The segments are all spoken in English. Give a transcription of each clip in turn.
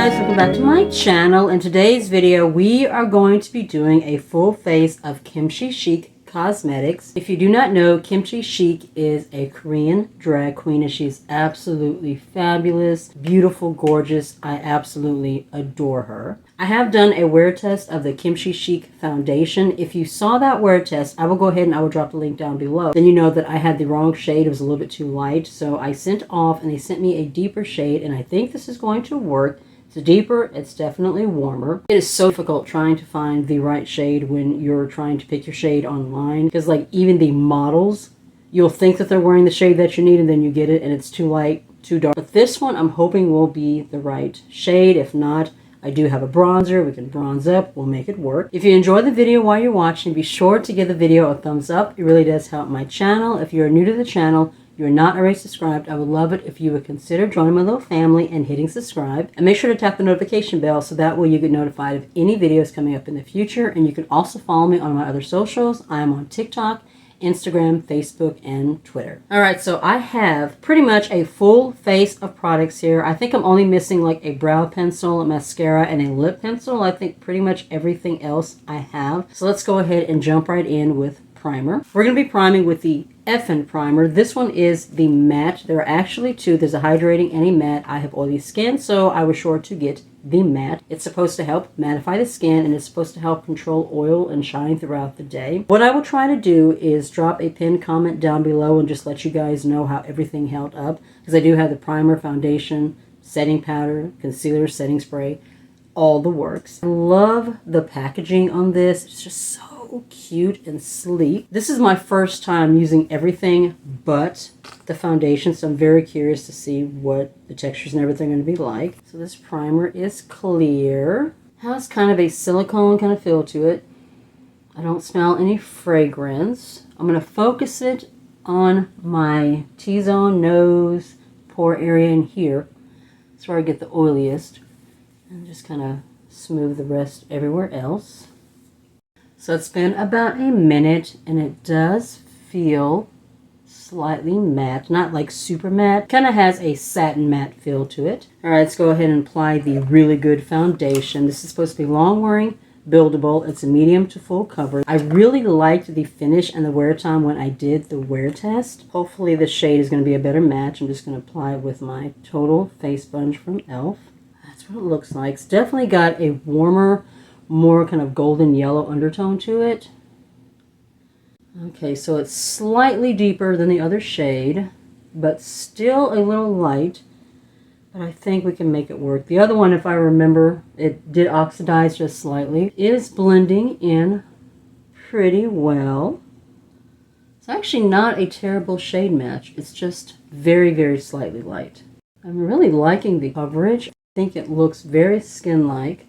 guys, welcome back to my channel. In today's video we are going to be doing a full face of Kimchi Chic Cosmetics. If you do not know, Kimchi Chic is a Korean drag queen and she's absolutely fabulous, beautiful, gorgeous. I absolutely adore her. I have done a wear test of the Kimchi Chic foundation. If you saw that wear test, I will go ahead and I will drop the link down below. Then you know that I had the wrong shade. It was a little bit too light. So I sent off and they sent me a deeper shade and I think this is going to work. It's deeper, it's definitely warmer. It is so difficult trying to find the right shade when you're trying to pick your shade online, because like even the models, you'll think that they're wearing the shade that you need and then you get it and it's too light, too dark. But this one I'm hoping will be the right shade. If not, I do have a bronzer. We can bronze up. We'll make it work. If you enjoy the video while you're watching, be sure to give the video a thumbs up. It really does help my channel. If you're new to the channel, you're not already subscribed, I would love it if you would consider joining my little family and hitting subscribe. And make sure to tap the notification bell so that way you get notified of any videos coming up in the future. And you can also follow me on my other socials. I am on TikTok, Instagram, Facebook, and Twitter. Alright, so I have pretty much a full face of products here. I think I'm only missing like a brow pencil, a mascara, and a lip pencil. I think pretty much everything else I have. So let's go ahead and jump right in with primer. We're going to be priming with the Effin primer. This one is the matte. There are actually two. There's a hydrating and a matte. I have oily skin, so I was sure to get the matte. It's supposed to help mattify the skin and it's supposed to help control oil and shine throughout the day. What I will try to do is drop a pinned comment down below and just let you guys know how everything held up, because I do have the primer, foundation, setting powder, concealer, setting spray, all the works. I love the packaging on this. It's just so cute and sleek. This is my first time using everything but the foundation, so I'm very curious to see what the textures and everything are going to be like. So this primer is clear. Has kind of a silicone kind of feel to it. I don't smell any fragrance. I'm going to focus it on my T-zone, nose, pore area in here. That's where I get the oiliest. And just kind of smooth the rest everywhere else. So it's been about a minute and it does feel slightly matte, not like super matte. Kind of has a satin matte feel to it. All right, let's go ahead and apply the really good foundation. This is supposed to be long wearing, buildable. It's a medium to full cover. I really liked the finish and the wear time when I did the wear test. Hopefully the shade is going to be a better match. I'm just going to apply it with my Total Face Sponge from e.l.f. That's what it looks like. It's definitely got a warmer, more kind of golden yellow undertone to it. Okay, so it's slightly deeper than the other shade, but still a little light. But I think we can make it work. The other one, if I remember, it did oxidize just slightly. It is blending in pretty well. It's actually not a terrible shade match. It's just very, very slightly light. I'm really liking the coverage. I think it looks very skin-like.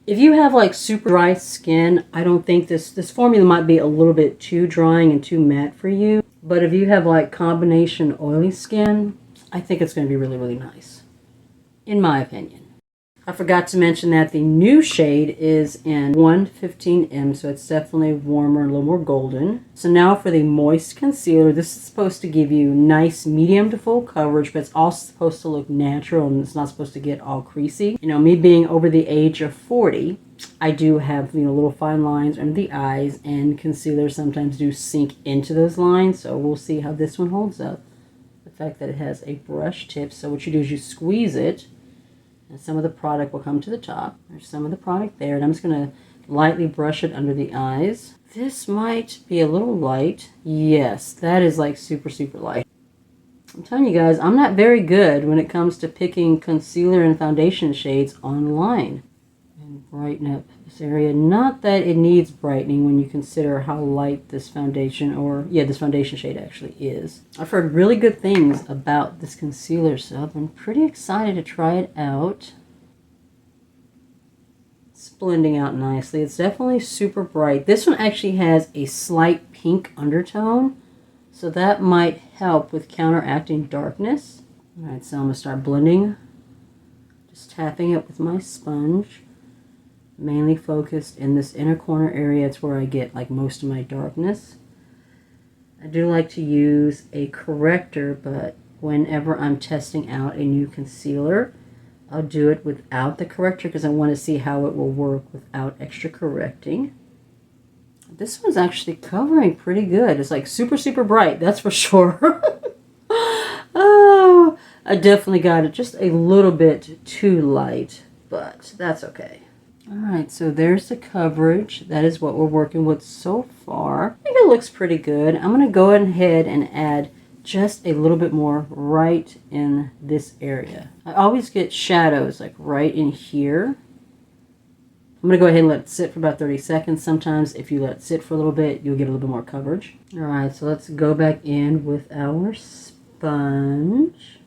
If you have like super dry skin, I don't think this formula might be a little bit too drying and too matte for you. But if you have like combination oily skin, I think it's going to be really, really nice, in my opinion. I forgot to mention that the new shade is in 115M, so it's definitely warmer, a little more golden. So now for the moist concealer, this is supposed to give you nice medium to full coverage, but it's also supposed to look natural and it's not supposed to get all creasy. You know, me being over the age of 40, I do have, you know, little fine lines under the eyes, and concealer sometimes do sink into those lines, so we'll see how this one holds up. The fact that it has a brush tip, so what you do is you squeeze it, and some of the product will come to the top. There's some of the product there, and I'm just going to lightly brush it under the eyes. This might be a little light. Yes, that is like super, super light. I'm telling you guys, I'm not very good when it comes to picking concealer and foundation shades online. And brighten up this area. Not that it needs brightening when you consider how light this foundation, or yeah, this foundation shade actually is. I've heard really good things about this concealer, so I've been pretty excited to try it out. It's blending out nicely. It's definitely super bright. This one actually has a slight pink undertone, so that might help with counteracting darkness. All right, so I'm going to start blending. Just tapping it with my sponge. Mainly focused in this inner corner area. It's where I get like most of my darkness. I do like to use a corrector, but whenever I'm testing out a new concealer, I'll do it without the corrector because I want to see how it will work without extra correcting. This one's actually covering pretty good. It's like super, super bright, that's for sure. Oh, I definitely got it just a little bit too light, but that's okay. All right, so there's the coverage. That is what we're working with so far. I think it looks pretty good. I'm going to go ahead and add just a little bit more right in this area. I always get shadows like right in here. I'm going to go ahead and let it sit for about 30 seconds. Sometimes if you let it sit for a little bit, you'll get a little bit more coverage. All right, so let's go back in with our sponge.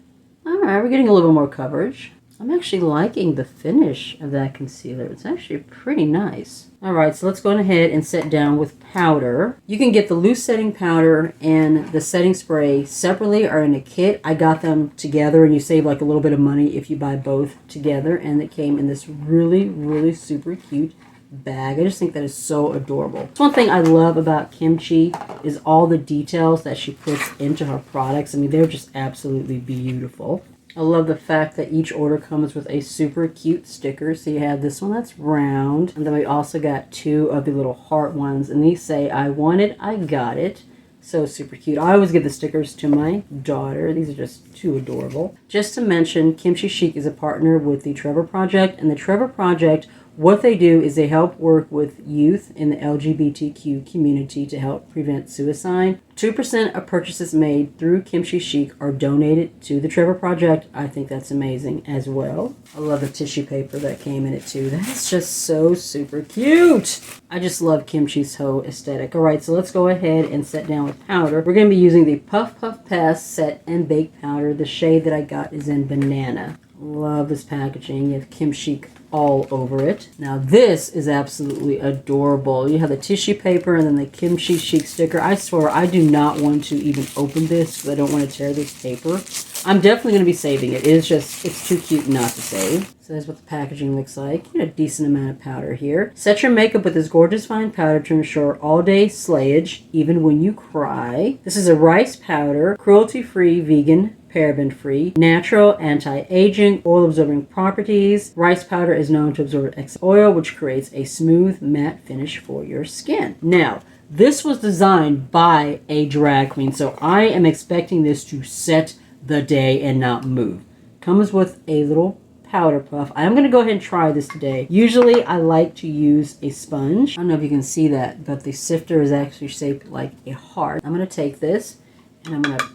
All right, we're getting a little bit more coverage. I'm actually liking the finish of that concealer. It's actually pretty nice. All right, so let's go ahead and set down with powder. You can get the loose setting powder and the setting spray separately or in a kit. I got them together, and you save like a little bit of money if you buy both together. And it came in this really, really super cute bag. I just think that is so adorable. One thing I love about Kimchi is all the details that she puts into her products. I mean, they're just absolutely beautiful. I love the fact that each order comes with a super cute sticker. So you have this one that's round, and then we also got two of the little heart ones, and these say, "I want it, I got it." So super cute. I always give the stickers to my daughter. These are just too adorable. Just to mention, Kimchi Chic is a partner with the Trevor Project, and the Trevor Project, what they do is they help work with youth in the LGBTQ community to help prevent suicide. 2% of purchases made through Kimchi Chic are donated to the Trevor Project. I think that's amazing as well. I love the tissue paper that came in it too. That is just so super cute. I just love Kimchi's whole aesthetic. All right, so let's go ahead and set down with powder. We're going to be using the Puff Puff Pass Set and Bake Powder. The shade that I got is in Banana. Love this packaging. You have Kim Chic all over it. Now this is absolutely adorable. You have the tissue paper and then the Kimchi Chic sticker. I swear I do not want to even open this because I don't want to tear this paper. I'm definitely going to be saving it. It's too cute not to save. So that's what the packaging looks like. You get a decent amount of powder here. Set your makeup with this gorgeous fine powder to ensure all-day slayage, even when you cry. This is a rice powder, cruelty-free, vegan, paraben-free, natural, anti-aging, oil-absorbing properties. Rice powder is known to absorb excess oil, which creates a smooth, matte finish for your skin. Now, this was designed by a drag queen, so I am expecting this to set the day and not move. Comes with a little powder puff. I'm going to go ahead and try this today. Usually, I like to use a sponge. I don't know if you can see that, but the sifter is actually shaped like a heart. I'm going to take this, and I'm going to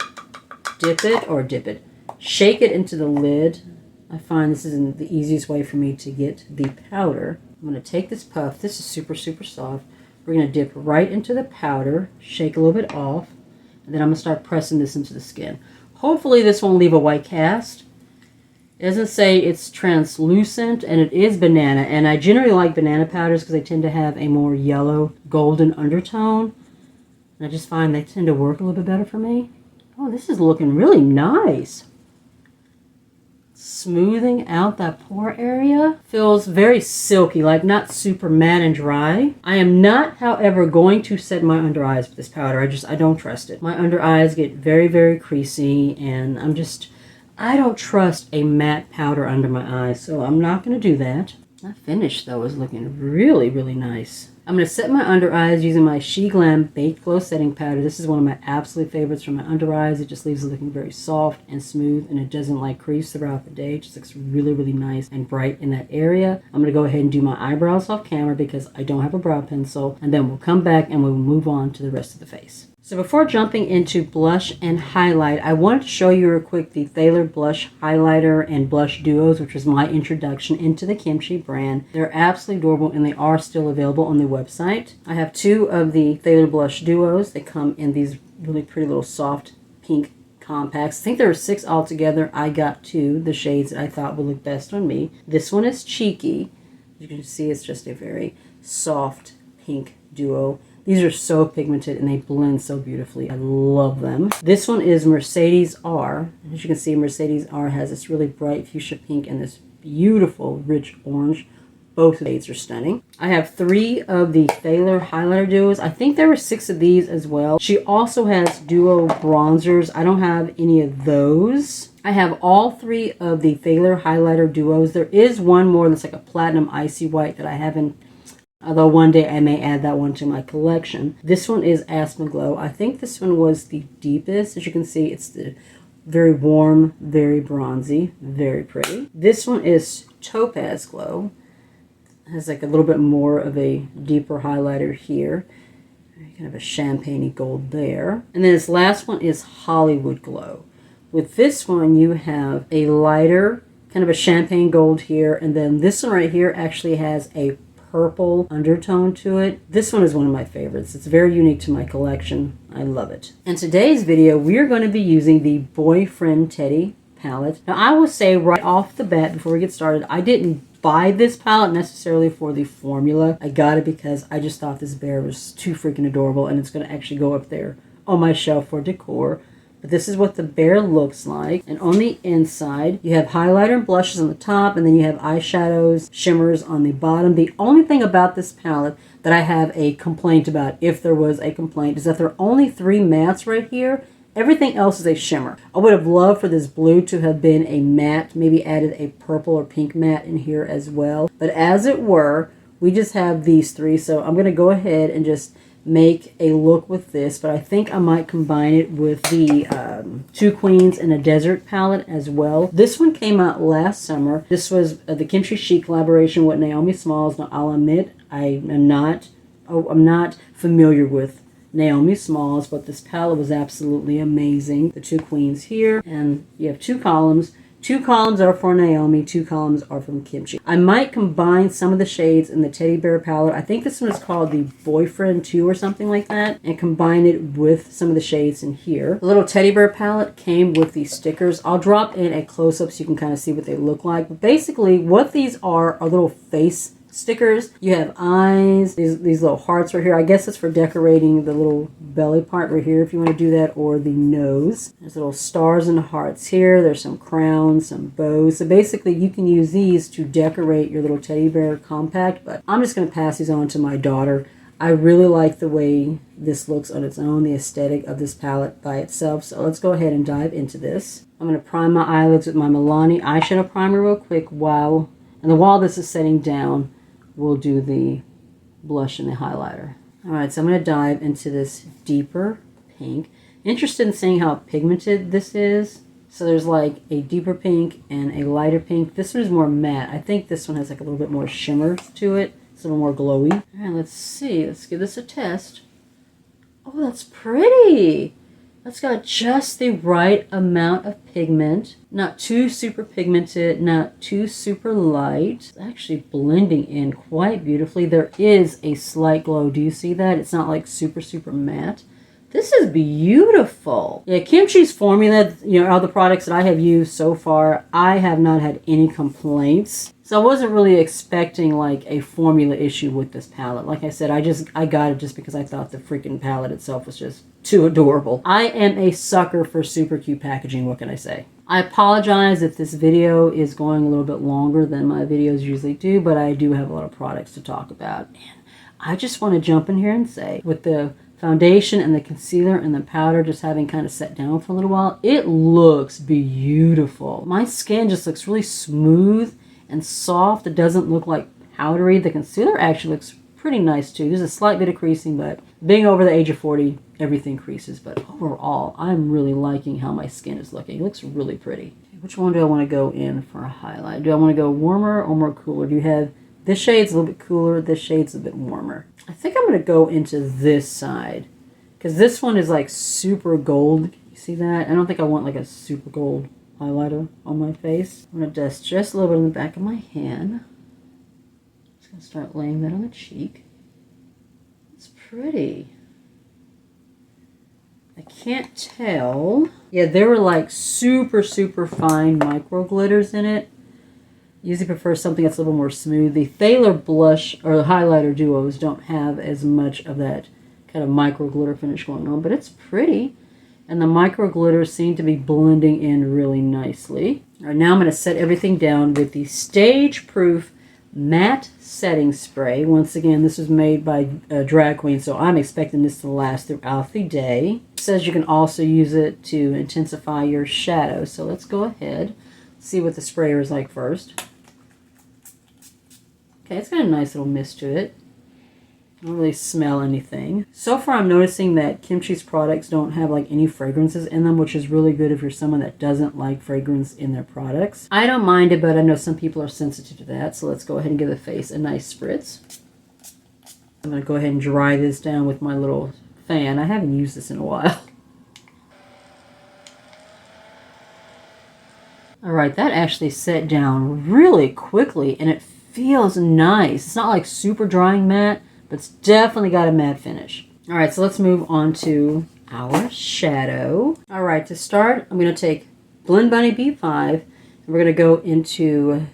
dip it, shake it into the lid. I find this is the easiest way for me to get the powder. I'm going to take this puff. This is super, super soft. We're going to dip right into the powder, shake a little bit off, and then I'm going to start pressing this into the skin. Hopefully this won't leave a white cast. It doesn't say it's translucent, and it is banana, and I generally like banana powders because they tend to have a more yellow golden undertone, and I just find they tend to work a little bit better for me. Oh, this is looking really nice. Smoothing out that pore area. Feels very silky, like not super matte and dry. I am not, however, going to set my under eyes with this powder. I don't trust it. My under eyes get very, very creasy, and I don't trust a matte powder under my eyes, so I'm not going to do that. That finish, though, is looking really, really nice. I'm going to set my under eyes using my Sheglam Baked Glow Setting Powder. This is one of my absolute favorites for my under eyes. It just leaves it looking very soft and smooth, and it doesn't like crease throughout the day. It just looks really, really nice and bright in that area. I'm going to go ahead and do my eyebrows off camera because I don't have a brow pencil, and then we'll come back and we'll move on to the rest of the face. So before jumping into blush and highlight, I wanted to show you real quick the Thaler Blush Highlighter and Blush Duos, which was my introduction into the Kimchi brand. They're absolutely adorable, and they are still available on the website. I have two of the Thaler Blush Duos. They come in these really pretty little soft pink compacts. I think there were 6 altogether. I got 2, the shades that I thought would look best on me. This one is Cheeky. You can see it's just a very soft pink duo. These are so pigmented and they blend so beautifully. I love them. This one is Mercedes R. As you can see, Mercedes R has this really bright fuchsia pink and this beautiful rich orange Both of these are stunning. I have 3 of the Thaler highlighter duos. I think there were 6 of these as well. She also has duo bronzers. I don't have any of those. I have all 3 of the Thaler highlighter duos. There is one more that's like a platinum icy white that I haven't, although one day I may add that one to my collection. This one is Aspen Glow. I think this one was the deepest. As you can see, it's the very warm, very bronzy, very pretty. This one is Topaz Glow. It has like a little bit more of a deeper highlighter here. Kind of a champagne-y gold there. And then this last one is Hollywood Glow. With this one, you have a lighter, kind of a champagne gold here. And then this one right here actually has a purple undertone to it. This one is one of my favorites. It's very unique to my collection. I love it. In today's video, we're going to be using the Boyfriend Teddy palette. Now, I will say right off the bat, before we get started, I didn't buy this palette necessarily for the formula. I got it because I just thought this bear was too freaking adorable, and it's going to actually go up there on my shelf for decor. But this is what the bear looks like. And on the inside, you have highlighter and blushes on the top, and then you have eyeshadows, shimmers on the bottom. The only thing about this palette that I have a complaint about, if there was a complaint, is that there are only 3 mattes right here. Everything else is a shimmer. I would have loved for this blue to have been a matte, maybe added a purple or pink matte in here as well. But as it were, we just have these 3. So I'm going to go ahead and just make a look with this. But I think I might combine it with the Two Queens in a Desert palette as well. This one came out last summer. This was the Kimchi Chic collaboration with Naomi Smalls. Now, I'll admit, I'm not familiar with Naomi Smalls, but this palette was absolutely amazing. The 2 queens here, and you have 2 columns. 2 columns are for Naomi, 2 columns are from Kimchi. I might combine some of the shades in the teddy bear palette. I think this one is called the Boyfriend 2 or something like that, and combine it with some of the shades in here. The little teddy bear palette came with these stickers. I'll drop in a close-up so you can kind of see what they look like. But basically, what these are little face stickers. You have eyes, these little hearts right here. I guess it's for decorating the little belly part right here if you want to do that, or the nose. There's little stars and hearts here. There's some crowns, some bows. So basically you can use these to decorate your little teddy bear compact, but I'm just going to pass these on to my daughter. I really like the way this looks on its own, the aesthetic of this palette by itself. So let's go ahead and dive into this. I'm going to prime my eyelids with my Milani eyeshadow primer real quick while this is setting down. We'll do the blush and the highlighter. All right, so I'm going to dive into this deeper pink. Interested in seeing how pigmented this is. So there's like a deeper pink and a lighter pink. This one is more matte. I think this one has like a little bit more shimmer to it. It's a little more glowy. All right, let's see. Let's give this a test. Oh, that's pretty. That's got just the right amount of pigment. Not too super pigmented, not too super light. It's actually blending in quite beautifully. There is a slight glow. Do you see that? It's not like super, super matte. This is beautiful. Yeah, Kimchi's formula, all the products that I have used so far, I have not had any complaints. So I wasn't really expecting like a formula issue with this palette. Like I said, I got it just because I thought the freaking palette itself was just too adorable. I am a sucker for super cute packaging. What can I say? I apologize if this video is going a little bit longer than my videos usually do, but I do have a lot of products to talk about. And I just want to jump in here and say, with the foundation and the concealer and the powder just having kind of set down for a little while, it looks beautiful. My skin just looks really smooth and soft. It doesn't look like powdery. The concealer actually looks pretty nice too. There's a slight bit of creasing, but being over the age of 40, everything creases. But overall, I'm really liking how my skin is looking. It looks really pretty. Which one do I want to go in for a highlight? Do I want to go warmer or more cooler? Do you have this shade's a little bit cooler, this shade's a bit warmer? I think I'm going to go into this side because this one is like super gold. You see that? I don't think I want like a super gold highlighter on my face. I'm going to dust just a little bit on the back of my hand. Just going to start laying that on the cheek. It's pretty. I can't tell. Yeah, there were like super, super fine micro glitters in it. Usually prefer something that's a little more smooth. The Thaler blush or the highlighter duos don't have as much of that kind of micro glitter finish going on, but it's pretty. And the micro glitters seem to be blending in really nicely. All right, now I'm going to set everything down with the Stage Proof matte setting spray. Once again, this was made by a drag queen, so I'm expecting this to last throughout the day. It says you can also use it to intensify your shadow. So let's go ahead, see what the sprayer is like first. Okay, it's got a nice little mist to it. I don't really smell anything. So far I'm noticing that Kimchi's products don't have like any fragrances in them, which is really good if you're someone that doesn't like fragrance in their products. I don't mind it, but I know some people are sensitive to that. So let's go ahead and give the face a nice spritz. I'm going to go ahead and dry this down with my little fan. I haven't used this in a while. Alright, that actually set down really quickly and it feels nice. It's not like super drying matte, but it's definitely got a matte finish. All right, so let's move on to our shadow. All right, to start, I'm going to take Blend Bunny B5, and we're going to go into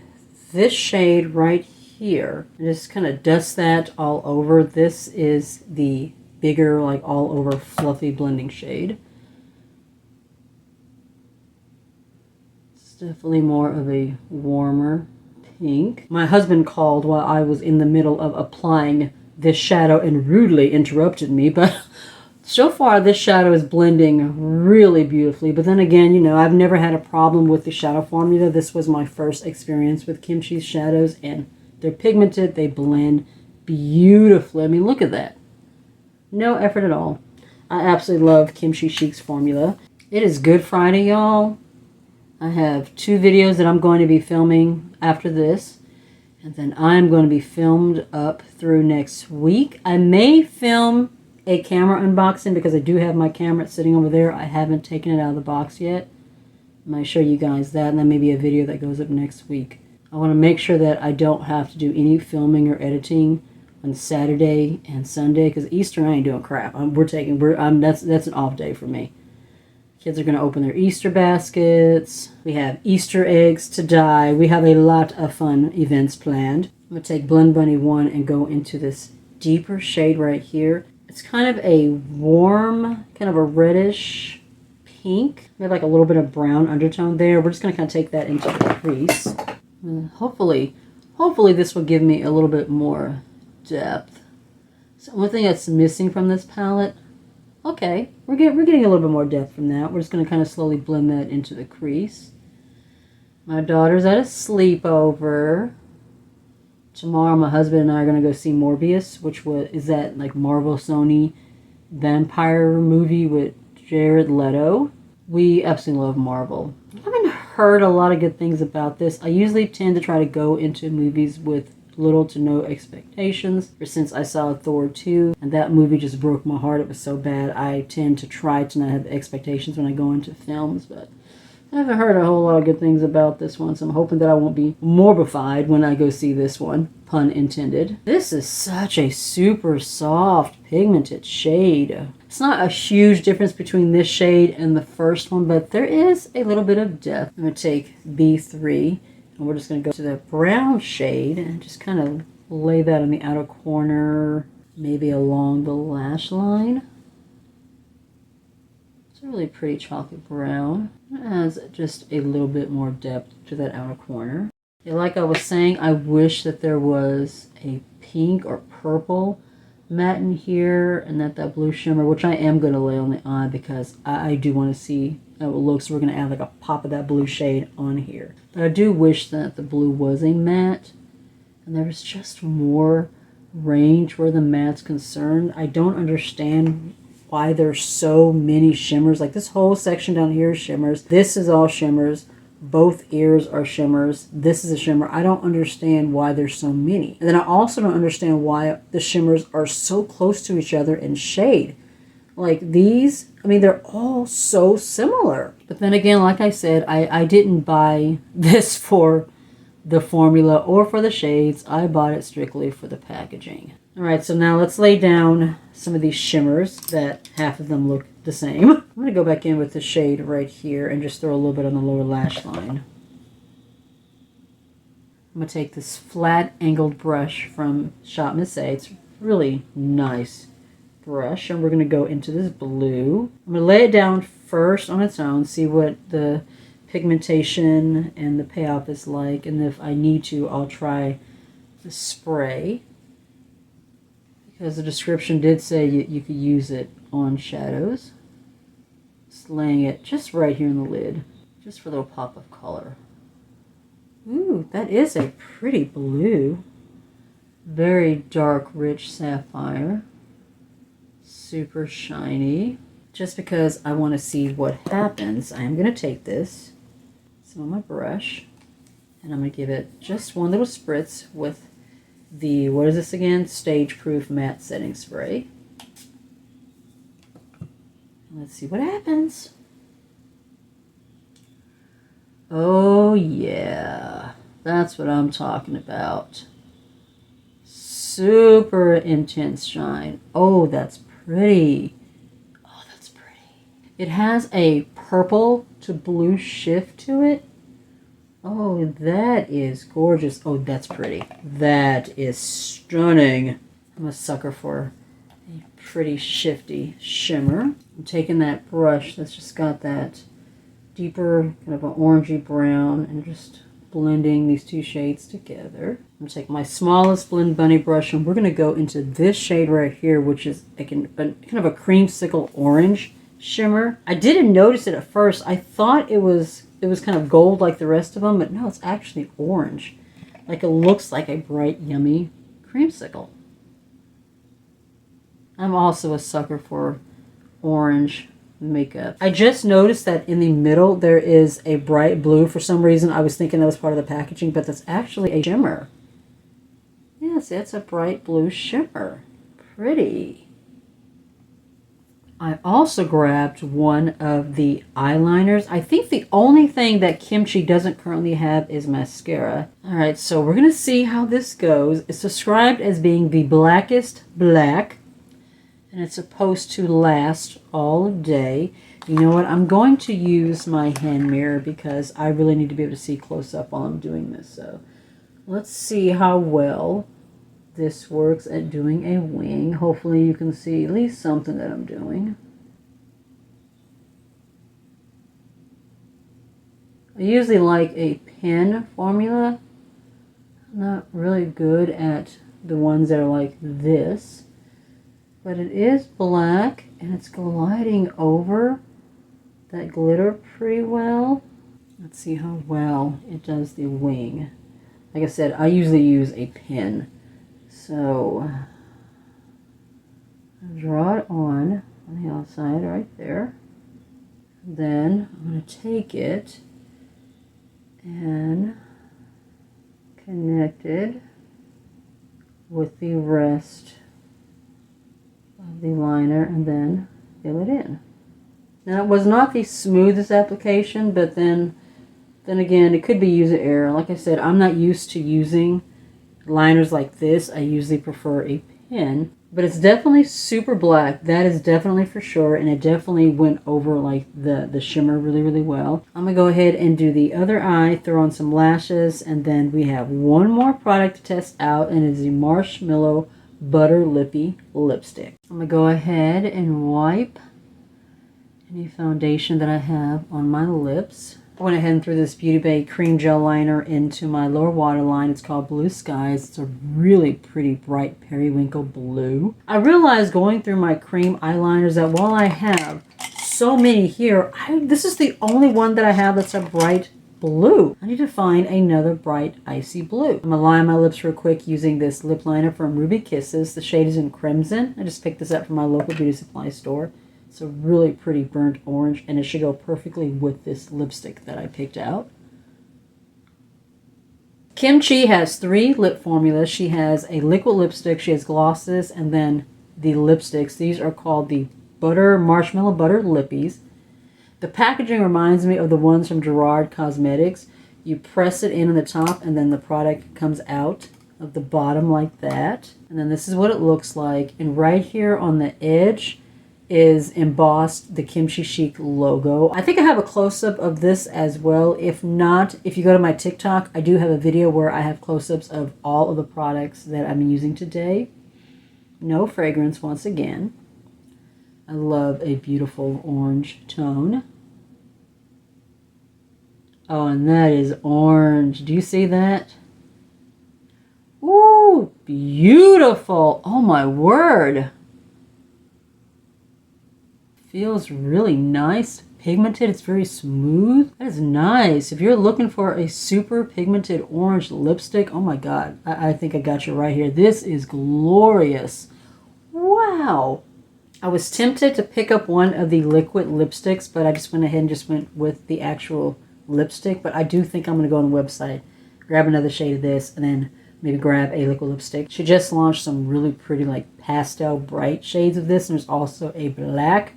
this shade right here. And just kind of dust that all over. This is the bigger, like all over fluffy blending shade. It's definitely more of a warmer pink. My husband called while I was in the middle of applying this shadow and rudely interrupted me, but so far this shadow is blending really beautifully. But then again, you know, I've never had a problem with the shadow formula. This was my first experience with Kimchi's shadows, and they're pigmented, they blend beautifully. I mean, look at that. No effort at all. I absolutely love Kimchi Chic's formula. It is Good Friday, y'all. I have 2 videos that I'm going to be filming after this. And then I'm going to be filmed up through next week. I may film a camera unboxing because I do have my camera sitting over there. I haven't taken it out of the box yet. I might show you guys that, and then maybe a video that goes up next week. I want to make sure that I don't have to do any filming or editing on Saturday and Sunday because Easter I ain't doing crap. That's an off day for me. Kids are going to open their Easter baskets. We have Easter eggs to dye. We have a lot of fun events planned. I'm going to take Blend Bunny 1 and go into this deeper shade right here. It's kind of a warm, kind of a reddish pink. Maybe like a little bit of brown undertone there. We're just going to kind of take that into the crease. Hopefully this will give me a little bit more depth. So one thing that's missing from this palette, okay, we're getting a little bit more depth from that. We're just going to kind of slowly blend that into the crease. My daughter's at a sleepover. Tomorrow my husband and I are going to go see Morbius, which is that like Marvel Sony vampire movie with Jared Leto. We absolutely love Marvel. I haven't heard a lot of good things about this. I usually tend to try to go into movies with little to no expectations. Or since I saw Thor 2 and that movie just broke my heart. It was so bad. I tend to try to not have expectations when I go into films, but I haven't heard a whole lot of good things about this one, so I'm hoping that I won't be morbified when I go see this one. Pun intended. This is such a super soft pigmented shade. It's not a huge difference between this shade and the first one, but there is a little bit of depth. I'm going to take B3 and we're just going to go to the brown shade and just kind of lay that on the outer corner, maybe along the lash line. It's a really pretty chocolate brown. It has just a little bit more depth to that outer corner. Yeah, like I was saying, I wish that there was a pink or purple matte in here and that blue shimmer, which I am going to lay on the eye because I do want to see how it looks. So we're going to add like a pop of that blue shade on here. But I do wish that the blue was a matte and there was just more range where the matte's concerned. I don't understand why there's so many shimmers. Like this whole section down here is shimmers. This is all shimmers. Both ears are shimmers. This is a shimmer. I don't understand why there's so many. And then I also don't understand why the shimmers are so close to each other in shade. Like these, I mean, they're all so similar. But then again, like I said, I didn't buy this for the formula or for the shades. I bought it strictly for the packaging. All right, so now let's lay down some of these shimmers that half of them look the same. I'm going to go back in with the shade right here and just throw a little bit on the lower lash line. I'm going to take this flat angled brush from Shop Miss A. It's really nice brush, and we're going to go into this blue. I'm going to lay it down first on its own, see what the pigmentation and the payoff is like, and if I need to, I'll try the spray, because the description did say you could use it on shadows. Just laying it just right here in the lid, just for a little pop of color. Ooh, that is a pretty blue. Very dark, rich sapphire. Super shiny. Just because I want to see what happens, I am going to take this, some of my brush, and I'm going to give it just one little spritz with the, what is this again? Stage Proof Matte Setting Spray. Let's see what happens. Oh yeah, that's what I'm talking about. Super intense shine. Oh, that's pretty. Oh, that's pretty. It has a purple to blue shift to it. Oh, that is gorgeous. Oh, that's pretty. That is stunning. I'm a sucker for a pretty shifty shimmer. I'm taking that brush that's just got that deeper kind of an orangey brown and just blending these two shades together. I'm going to take my smallest Blend Bunny brush and we're going to go into this shade right here, which is kind of a creamsicle orange shimmer. I didn't notice it at first. I thought it was kind of gold like the rest of them, but no, it's actually orange. Like it looks like a bright, yummy creamsicle. I'm also a sucker for orange makeup. I just noticed that in the middle there is a bright blue. For some reason I was thinking that was part of the packaging, but that's actually a shimmer. Yes, it's a bright blue shimmer. Pretty. I also grabbed one of the eyeliners. I think the only thing that Kimchi doesn't currently have is mascara. Alright, so we're going to see how this goes. It's described as being the blackest black, and it's supposed to last all day. You know what? I'm going to use my hand mirror because I really need to be able to see close up while I'm doing this. So let's see how well this works at doing a wing. Hopefully you can see at least something that I'm doing. I usually like a pen formula. I'm not really good at the ones that are like this. But it is black and it's gliding over that glitter pretty well. Let's see how well it does the wing. Like I said, I usually use a pen. So I'll draw it on the outside right there. Then I'm going to take it and connect it with the rest of the liner and then fill it in. Now it was not the smoothest application, but then again it could be user error. Like I said, I'm not used to using liners like this. I usually prefer a pen, but it's definitely super black. That is definitely for sure, and it definitely went over like the shimmer really well. I'm gonna go ahead and do the other eye, throw on some lashes, and then we have one more product to test out, and it is the Marshmallow Butter Lippie lipstick. I'm gonna go ahead and wipe any foundation that I have on my lips. I went ahead and threw this Beauty Bay cream gel liner into my lower waterline. It's called Blue Skies. It's a really pretty bright periwinkle blue. I realized going through my cream eyeliners that while I have so many here, this is the only one that I have that's a bright blue. I need to find another bright icy blue. I'm gonna line my lips real quick using this lip liner from Ruby Kisses. The shade is in Crimson. I just picked this up from my local beauty supply store. It's a really pretty burnt orange, and it should go perfectly with this lipstick that I picked out. Kimchi has 3 lip formulas. She has a liquid lipstick, she has glosses, and then the lipsticks. These are called the Marshmallow Butter Lippies. The packaging reminds me of the ones from Gerard Cosmetics. You press it in on the top, and then the product comes out of the bottom like that. And then this is what it looks like. And right here on the edge is embossed the Kimchi Chic logo. I think I have a close-up of this as well. If not, if you go to my TikTok, I do have a video where I have close-ups of all of the products that I'm using today. No fragrance once again. I love a beautiful orange tone. Oh, and that is orange. Do you see that? Ooh. beautiful. Oh my word. Feels really nice. Pigmented. It's very smooth. That is nice. If you're looking for a super pigmented orange lipstick, oh my god. I think I got you right here. This is glorious. Wow. I was tempted to pick up one of the liquid lipsticks, but I just went ahead and just went with the actual lipstick. But I do think I'm going to go on the website, grab another shade of this, and then maybe grab a liquid lipstick. She just launched some really pretty like pastel bright shades of this, and there's also a black.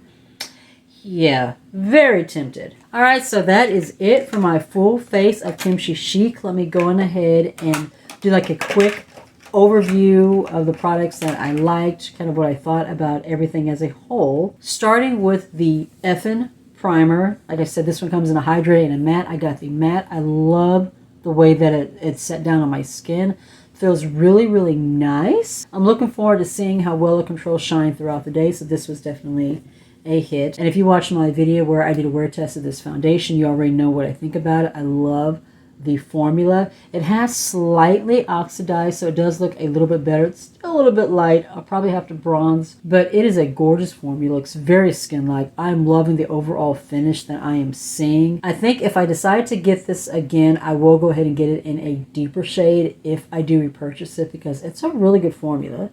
Yeah, very tempted. All right, so that is it for my full face of Kimchi Chic. Let me go on ahead and do like a quick overview of the products that I liked, kind of what I thought about everything as a whole. Starting with the Effin primer. Like I said, this one comes in a hydrated and a matte. I got the matte. I love the way that it's set down on my skin. Feels really, really nice. I'm looking forward to seeing how well it controls shine throughout the day, so this was definitely a hit. And if you watched my video where I did a wear test of this foundation, you already know what I think about it. I love the formula. It has slightly oxidized, so it does look a little bit better. It's still a little bit light. I'll probably have to bronze, but it is a gorgeous formula. Looks very skin-like. I'm loving the overall finish that I am seeing. I think if I decide to get this again, I will go ahead and get it in a deeper shade if I do repurchase it, because it's a really good formula.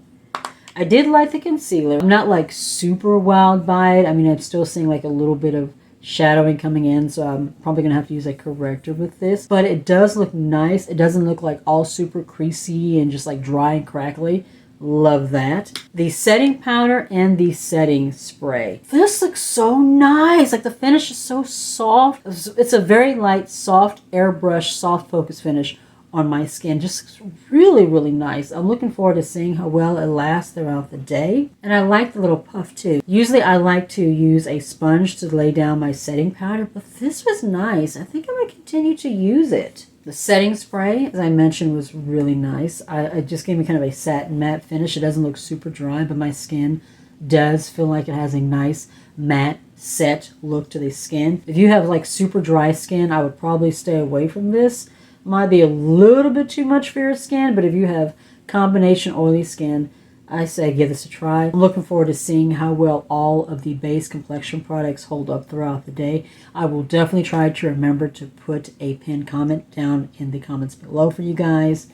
I did like the concealer. I'm not like super wowed by it. I mean, I'm still seeing like a little bit of shadowing coming in, so I'm probably gonna have to use a corrector with this, but it does look nice. It doesn't look like all super creasy and just like dry and crackly. Love that. The setting powder and the setting spray. This looks so nice. Like the finish is so soft. It's a very light, soft airbrush, soft focus finish on my skin. Just really, really nice. I'm looking forward to seeing how well it lasts throughout the day. And I like the little puff too. Usually I like to use a sponge to lay down my setting powder, but this was nice. I think I'm going to continue to use it. The setting spray, as I mentioned, was really nice. It just gave me kind of a satin matte finish. It doesn't look super dry, but my skin does feel like it has a nice matte set look to the skin. If you have like super dry skin, I would probably stay away from this. Might be a little bit too much for your skin, but if you have combination oily skin, I say give this a try. I'm looking forward to seeing how well all of the base complexion products hold up throughout the day. I will definitely try to remember to put a pinned comment down in the comments below for you guys.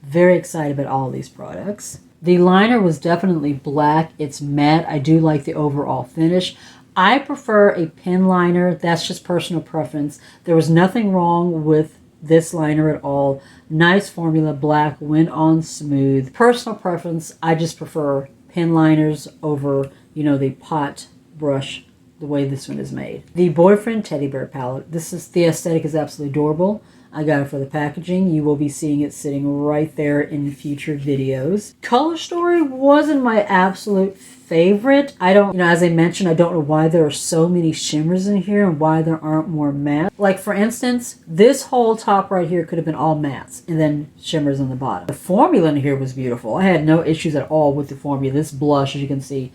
Very excited about all of these products. The liner was definitely black. It's matte. I do like the overall finish. I prefer a pen liner. That's just personal preference. There was nothing wrong with this liner at all. Nice formula, black, went on smooth. Personal preference, I just prefer pen liners over, you know, the pot brush, the way this one is made. The Boyfriend Teddy Bear palette. The aesthetic is absolutely adorable. I got it for the packaging. You will be seeing it sitting right there in future videos. Color Story wasn't my absolute favorite. As I mentioned, I don't know why there are so many shimmers in here and why there aren't more mattes. Like for instance, this whole top right here could have been all mattes and then shimmers on the bottom. The formula in here was beautiful. I had no issues at all with the formula. This blush, as you can see,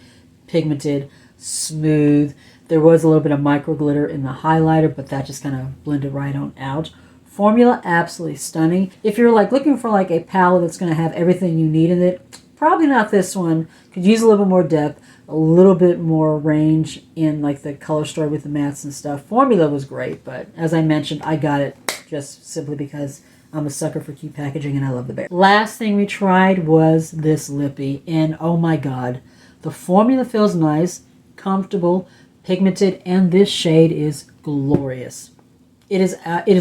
pigmented, smooth. There was a little bit of micro glitter in the highlighter, but that just kind of blended right on out. Formula, absolutely stunning. If you're like looking for like a palette that's going to have everything you need in it, probably not this one. Could use a little bit more depth, a little bit more range in like the Color Story with the mattes and stuff. Formula was great, but as I mentioned, I got it just simply because I'm a sucker for cute packaging and I love the bear. Last thing we tried was this Lippie, and oh my god, the formula feels nice, comfortable, pigmented, and this shade is glorious. It is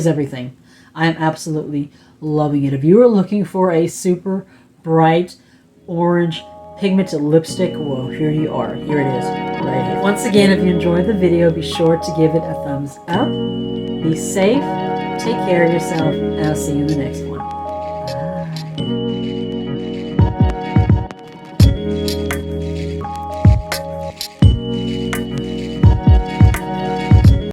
everything. I am absolutely loving it. If you are looking for a super bright orange pigmented lipstick, well, here you are. Here it is, right here. Once again, if you enjoyed the video, be sure to give it a thumbs up. Be safe, take care of yourself, and I'll see you in the next one.